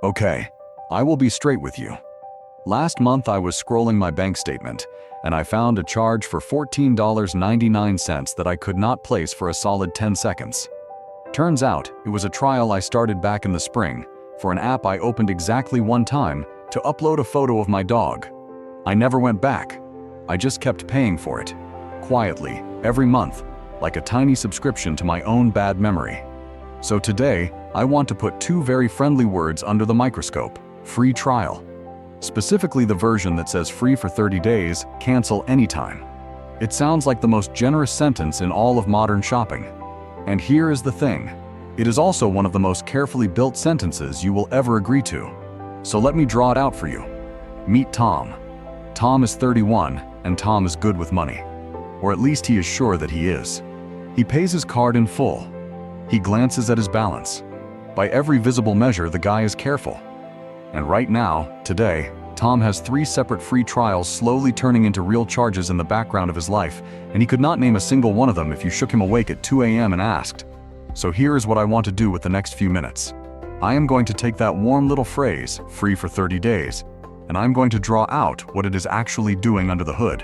Okay, I will be straight with you. Last month I was scrolling my bank statement, and I found a charge for $14.99 that I could not place for a solid 10 seconds. Turns out, it was a trial I started back in the spring for an app I opened exactly one time to upload a photo of my dog. I never went back. I just kept paying for it, quietly, every month, like a tiny subscription to my own bad memory. So today, I want to put two very friendly words under the microscope: free trial. Specifically the version that says free for 30 days, cancel anytime. It sounds like the most generous sentence in all of modern shopping. And here is the thing. It is also one of the most carefully built sentences you will ever agree to. So let me draw it out for you. Meet Tom. Tom is 31, and Tom is good with money. Or at least he is sure that he is. He pays his card in full. He glances at his balance. By every visible measure, the guy is careful. And right now, today, Tom has 3 separate free trials slowly turning into real charges in the background of his life, and he could not name a single one of them if you shook him awake at 2 a.m. and asked. So here is what I want to do with the next few minutes. I am going to take that warm little phrase, free for 30 days, and I'm going to draw out what it is actually doing under the hood.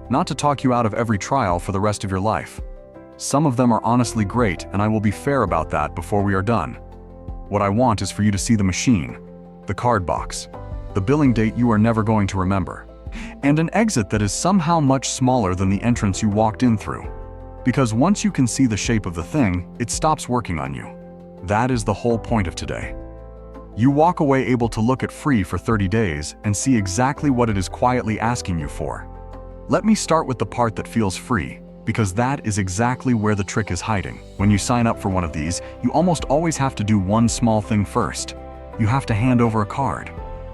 Not to talk you out of every trial for the rest of your life. Some of them are honestly great, and I will be fair about that before we are done. What I want is for you to see the machine, the card box, the billing date you are never going to remember, and an exit that is somehow much smaller than the entrance you walked in through. Because once you can see the shape of the thing, it stops working on you. That is the whole point of today. You walk away able to look at free for 30 days and see exactly what it is quietly asking you for. Let me start with the part that feels free, because that is exactly where the trick is hiding. When you sign up for one of these, you almost always have to do one small thing first. You have to hand over a card.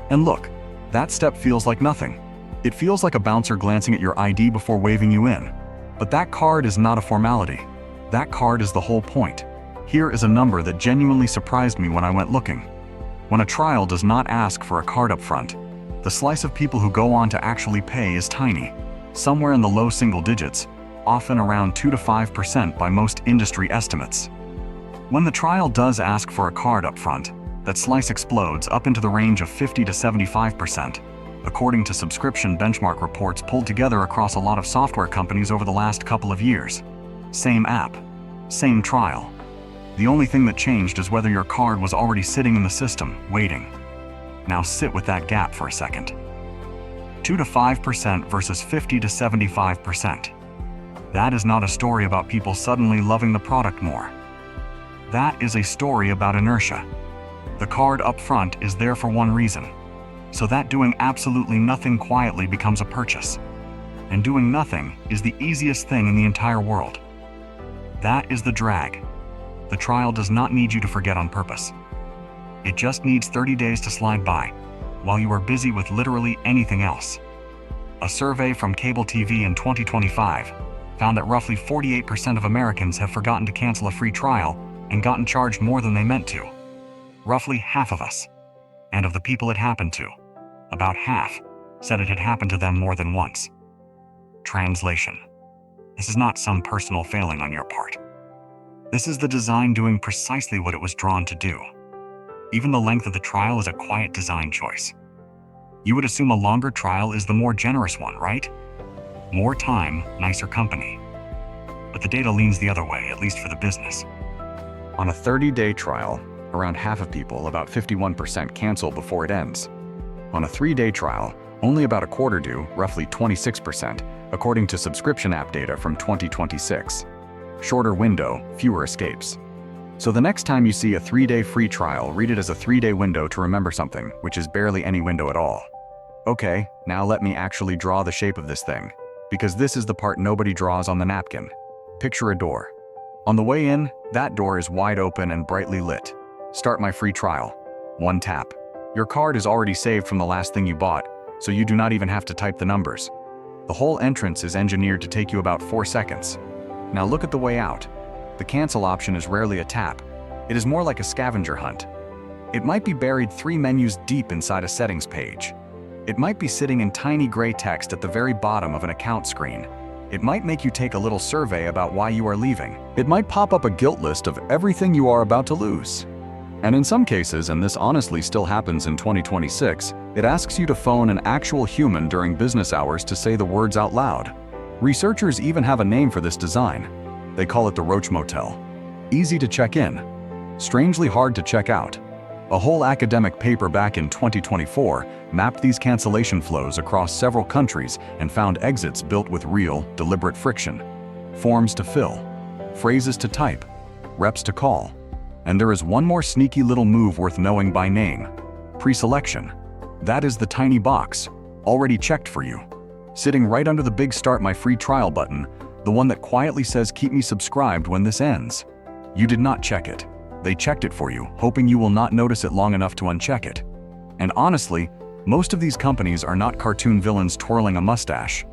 And look, that step feels like nothing. It feels like a bouncer glancing at your ID before waving you in. But that card is not a formality. That card is the whole point. Here is a number that genuinely surprised me when I went looking. When a trial does not ask for a card up front, the slice of people who go on to actually pay is tiny, somewhere in the low single digits, often around 2 to 5% by most industry estimates. When the trial does ask for a card up front, that slice explodes up into the range of 50 to 75%, according to subscription benchmark reports pulled together across a lot of software companies over the last couple of years. Same app, same trial. The only thing that changed is whether your card was already sitting in the system, waiting. Now sit with that gap for a second. 2 to 5% versus 50 to 75%. That is not a story about people suddenly loving the product more. That is a story about inertia. The card up front is there for one reason, so that doing absolutely nothing quietly becomes a purchase. And doing nothing is the easiest thing in the entire world. That is the drag. The trial does not need you to forget on purpose. It just needs 30 days to slide by, while you are busy with literally anything else. A survey from cable TV in 2025 found that roughly 48% of Americans have forgotten to cancel a free trial and gotten charged more than they meant to. Roughly half of us. And of the people it happened to, about half said it had happened to them more than once. Translation. This is not some personal failing on your part. This is the design doing precisely what it was drawn to do. Even the length of the trial is a quiet design choice. You would assume a longer trial is the more generous one, right? More time, nicer company. But the data leans the other way, at least for the business. On a 30-day trial, around half of people, about 51%, cancel before it ends. On a 3-day trial, only about a quarter do, roughly 26%, according to subscription app data from 2026. Shorter window, fewer escapes. So the next time you see a 3-day free trial, read it as a 3-day window to remember something, which is barely any window at all. Okay, now let me actually draw the shape of this thing, because this is the part nobody draws on the napkin. Picture a door. On the way in, that door is wide open and brightly lit. Start my free trial. 1 tap. Your card is already saved from the last thing you bought, so you do not even have to type the numbers. The whole entrance is engineered to take you about 4 seconds. Now look at the way out. The cancel option is rarely a tap. It is more like a scavenger hunt. It might be buried 3 menus deep inside a settings page. It might be sitting in tiny gray text at the very bottom of an account screen. It might make you take a little survey about why you are leaving. It might pop up a guilt list of everything you are about to lose. And in some cases, and this honestly still happens in 2026, it asks you to phone an actual human during business hours to say the words out loud. Researchers even have a name for this design. They call it the Roach Motel. Easy to check in, strangely hard to check out. A whole academic paper back in 2024 mapped these cancellation flows across several countries and found exits built with real, deliberate friction. Forms to fill, phrases to type, reps to call. And there is one more sneaky little move worth knowing by name. Pre-selection. That is the tiny box, already checked for you. Sitting right under the big Start My Free Trial button, the one that quietly says keep me subscribed when this ends. You did not check it. They checked it for you, hoping you will not notice it long enough to uncheck it. And honestly, most of these companies are not cartoon villains twirling a mustache.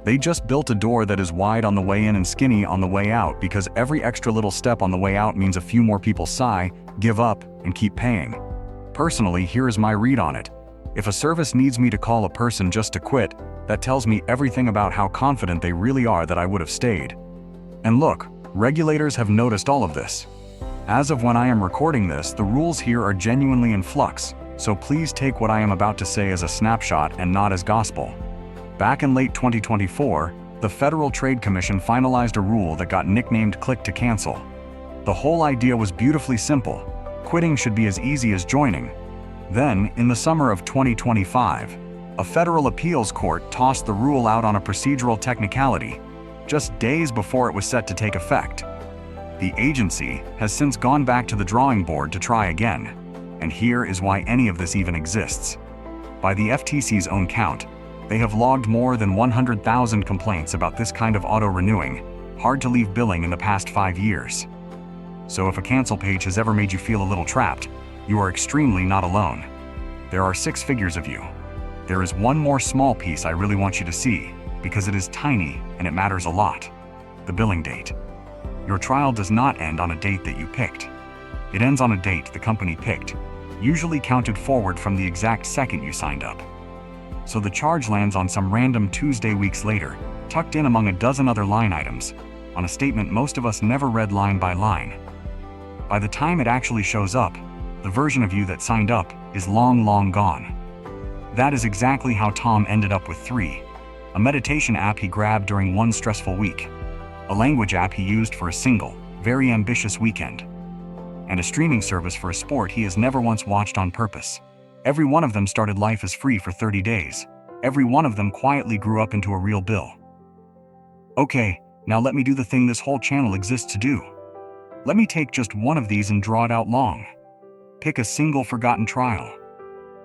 They just built a door that is wide on the way in and skinny on the way out because every extra little step on the way out means a few more people sigh, give up, and keep paying. Personally, here is my read on it. If a service needs me to call a person just to quit, that tells me everything about how confident they really are that I would have stayed. And look, regulators have noticed all of this. As of when I am recording this, the rules here are genuinely in flux, so please take what I am about to say as a snapshot and not as gospel. Back in late 2024, the Federal Trade Commission finalized a rule that got nicknamed Click to Cancel. The whole idea was beautifully simple. Quitting should be as easy as joining. Then, in the summer of 2025, a federal appeals court tossed the rule out on a procedural technicality, just days before it was set to take effect. The agency has since gone back to the drawing board to try again, and here is why any of this even exists. By the FTC's own count, they have logged more than 100,000 complaints about this kind of auto-renewing, hard-to-leave billing in the past 5 years. So if a cancel page has ever made you feel a little trapped, you are extremely not alone. There are 6 figures of you. There is one more small piece I really want you to see, because it is tiny and it matters a lot. The billing date. Your trial does not end on a date that you picked. It ends on a date the company picked, usually counted forward from the exact second you signed up. So the charge lands on some random Tuesday weeks later, tucked in among a dozen other line items, on a statement most of us never read line by line. By the time it actually shows up, the version of you that signed up is long, long gone. That is exactly how Tom ended up with 3. A meditation app he grabbed during one stressful week, a language app he used for a single, very ambitious weekend, and a streaming service for a sport he has never once watched on purpose. Every one of them started life as free for 30 days. Every one of them quietly grew up into a real bill. Okay, now let me do the thing this whole channel exists to do. Let me take just one of these and draw it out long. Pick a single forgotten trial.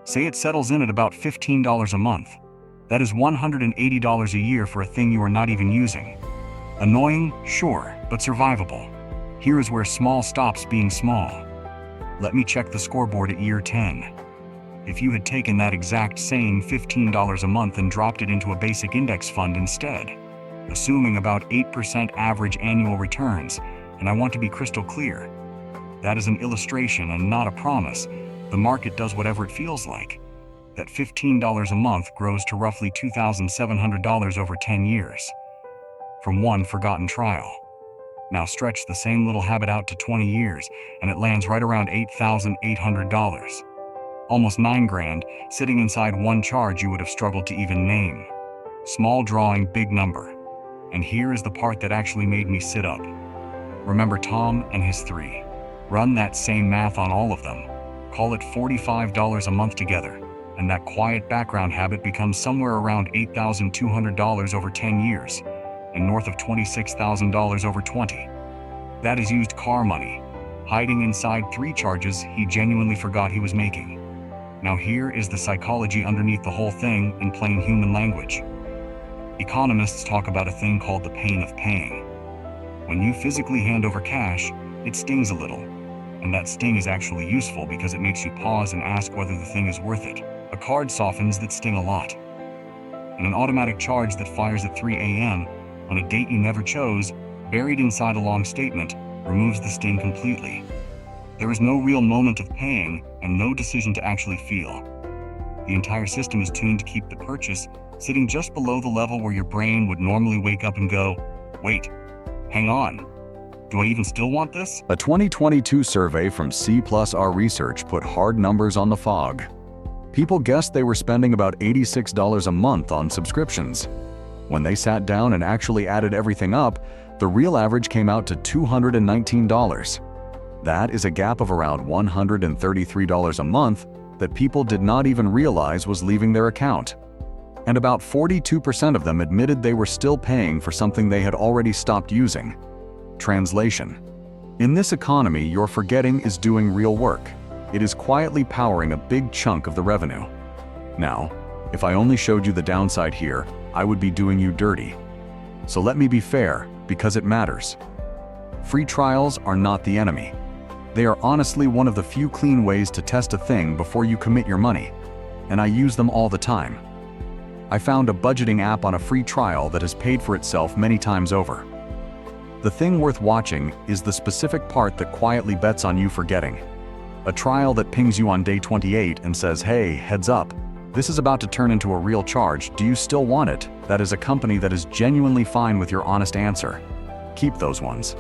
Say it settles in at about $15 a month. That is $180 a year for a thing you are not even using. Annoying, sure, but survivable. Here is where small stops being small. Let me check the scoreboard at year 10. If you had taken that exact same $15 a month and dropped it into a basic index fund instead, assuming about 8% average annual returns, and I want to be crystal clear, that is an illustration and not a promise. The market does whatever it feels like. That $15 a month grows to roughly $2,700 over 10 years. From one forgotten trial. Now stretch the same little habit out to 20 years, and it lands right around $8,800. Almost $9,000, sitting inside one charge you would have struggled to even name. Small drawing, big number. And here is the part that actually made me sit up. Remember Tom and his 3. Run that same math on all of them. Call it $45 a month together, and that quiet background habit becomes somewhere around $8,200 over 10 years, and north of $26,000 over 20. That is used car money, hiding inside 3 charges he genuinely forgot he was making. Now here is the psychology underneath the whole thing in plain human language. Economists talk about a thing called the pain of paying. When you physically hand over cash, it stings a little. And that sting is actually useful because it makes you pause and ask whether the thing is worth it. A card softens that sting a lot. And an automatic charge that fires at 3 a.m. on a date you never chose, buried inside a long statement, removes the sting completely. There is no real moment of paying and no decision to actually feel. The entire system is tuned to keep the purchase sitting just below the level where your brain would normally wake up and go, wait, hang on. Do I even still want this? A 2022 survey from C+R Research put hard numbers on the fog. People guessed they were spending about $86 a month on subscriptions. When they sat down and actually added everything up, the real average came out to $219. That is a gap of around $133 a month that people did not even realize was leaving their account. And about 42% of them admitted they were still paying for something they had already stopped using. Translation: in this economy, your forgetting is doing real work. It is quietly powering a big chunk of the revenue. Now, if I only showed you the downside here, I would be doing you dirty. So let me be fair, because it matters. Free trials are not the enemy. They are honestly one of the few clean ways to test a thing before you commit your money, and I use them all the time. I found a budgeting app on a free trial that has paid for itself many times over. The thing worth watching is the specific part that quietly bets on you forgetting. A trial that pings you on day 28 and says, "Hey, heads up, this is about to turn into a real charge, do you still want it?" That is a company that is genuinely fine with your honest answer. Keep those ones.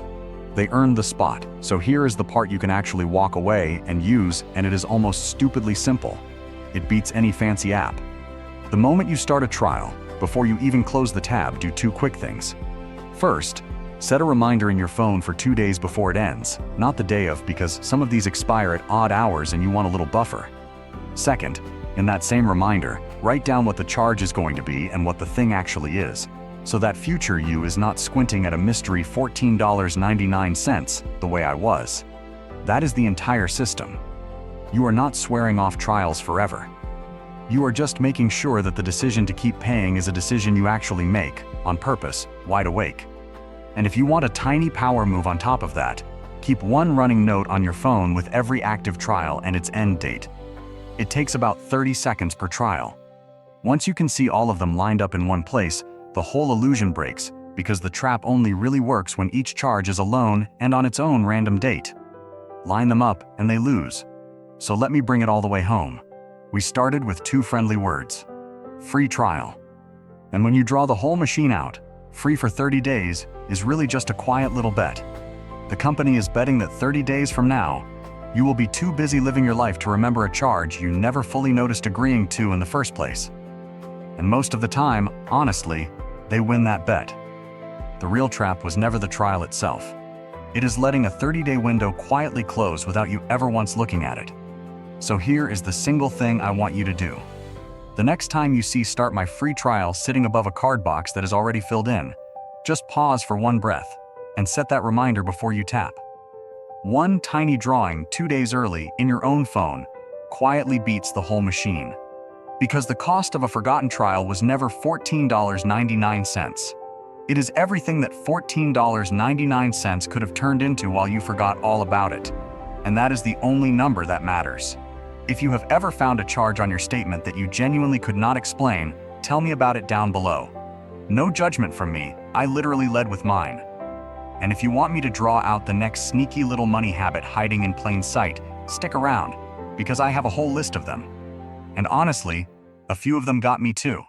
They earned the spot, so here is the part you can actually walk away and use, and it is almost stupidly simple. It beats any fancy app. The moment you start a trial, before you even close the tab, do two quick things. First, set a reminder in your phone for 2 days before it ends, not the day of, because some of these expire at odd hours and you want a little buffer. Second, in that same reminder, write down what the charge is going to be and what the thing actually is, so that future you is not squinting at a mystery $14.99 the way I was. That is the entire system. You are not swearing off trials forever. You are just making sure that the decision to keep paying is a decision you actually make, on purpose, wide awake. And if you want a tiny power move on top of that, keep one running note on your phone with every active trial and its end date. It takes about 30 seconds per trial. Once you can see all of them lined up in one place, the whole illusion breaks, because the trap only really works when each charge is alone and on its own random date. Line them up and they lose. So let me bring it all the way home. We started with two friendly words: free trial. And when you draw the whole machine out, free for 30 days is really just a quiet little bet. The company is betting that 30 days from now, you will be too busy living your life to remember a charge you never fully noticed agreeing to in the first place. And most of the time, honestly, they win that bet. The real trap was never the trial itself. It is letting a 30-day window quietly close without you ever once looking at it. So here is the single thing I want you to do. The next time you see "Start my free trial" sitting above a card box that is already filled in, just pause for one breath and set that reminder before you tap. One tiny drawing 2 days early in your own phone quietly beats the whole machine. Because the cost of a forgotten trial was never $14.99. It is everything that $14.99 could have turned into while you forgot all about it. And that is the only number that matters. If you have ever found a charge on your statement that you genuinely could not explain, tell me about it down below. No judgment from me, I literally led with mine. And if you want me to draw out the next sneaky little money habit hiding in plain sight, stick around, because I have a whole list of them. And honestly, a few of them got me too.